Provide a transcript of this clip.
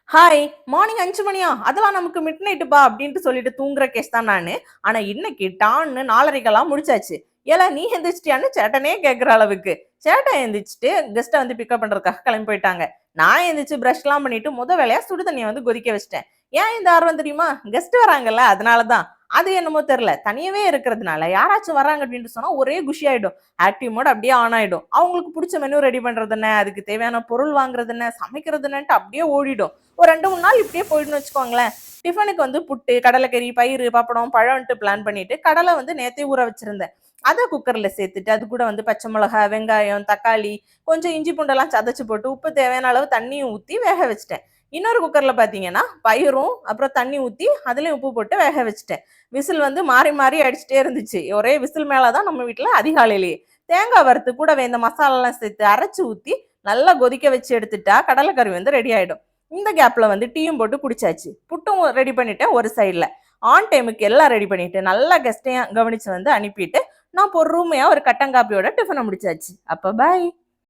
Hi! Morning 5 மணியா? அதெல்லாம் நமக்கு மிட் நைட்டுப்பா அப்டின்ட்டு சொல்லிட்டு தூங்குற கேஸ் தான் நானு. ஆனா இன்னைக்கு டான்னு 4:30க்கெல்லாம் முடிச்சாச்சு. ஏல நீ எந்திரிச்சிட்டியான்னு சேட்டனே கேட்குற அளவுக்கு. சேட்டன் எந்திரிச்சுட்டு கெஸ்ட்ட வந்து பிக்கப் பண்றதுக்காக கிளம்பி போயிட்டாங்க. நான் எந்திரிச்சு பிரஷ்லாம் பண்ணிட்டு வேலையா சுடு தண்ணிய வந்து கொதிக்க வச்சுட்டேன். ஏன் இந்த ஆர்வம் தெரியுமா? கெஸ்ட் வராங்கல்ல அதனால தான். அது என்னமோ தெரியல. தனியாவே இருக்கிறதுனால யாராச்சும் வராங்க அப்டின்ட்டு சொன்னா ஒரே குஷி ஆயிடும். ஆக்டிவ் மோட் அப்படியே ஆன் ஆயிடும். அவங்களுக்கு பிடிச்ச மெனு ரெடி பண்றது என்ன, அதுக்கு தேவையான பொருள் வாங்குறது என்ன, சமைக்கிறது என்னன்ட்டு அப்படியே ஓடிடும். ஒரு 2, 3 நாள் இப்படியே போயிடும்னு வச்சுக்கோங்களேன். டிஃபனுக்கு வந்து புட்டு, கடலைக்கறி, பயிறு, பப்படம், பழம்ன்ட்டு பிளான் பண்ணிட்டு கடலை வந்து நேத்தே ஊற வச்சிருந்தேன். அத குக்கர்ல சேர்த்துட்டு அது கூட வந்து பச்சை மிளகா, வெங்காயம், தக்காளி, கொஞ்சம் இஞ்சி பூண்டெல்லாம் சதைச்சு போட்டு உப்பு தேவையான அளவு தண்ணியும் ஊத்தி வேக வச்சுட்டேன். இன்னொரு குக்கர்ல பாத்தீங்கன்னா பயிரும் அப்புறம் தண்ணி ஊத்தி அதுலயும் உப்பு போட்டு வேக வச்சுட்டேன். விசில் வந்து மாறி மாறி அடிச்சுட்டே இருந்துச்சு. ஒரே விசில் மேலதான் நம்ம வீட்டுல அதிகாலையிலேயே தேங்காய் வறுத்து கூடவே இந்த மசாலா எல்லாம் சேர்த்து அரைச்சு ஊத்தி நல்லா கொதிக்க வச்சு எடுத்துட்டா கடலைக்கறி வந்து ரெடி ஆயிடும். இந்த கேப்ல வந்து டீயும் போட்டு குடிச்சாச்சு. புட்டும் ரெடி பண்ணிட்டேன் ஒரு சைட்ல. ஆன் டைமுக்கு எல்லாம் ரெடி பண்ணிட்டு நல்லா கெஸ்டையும் கவனிச்சு வந்து அனுப்பிட்டு நான் பொறுமையா ஒரு கட்டன் காப்பியோட டிஃபனை முடிச்சாச்சு. அப்ப பாய்.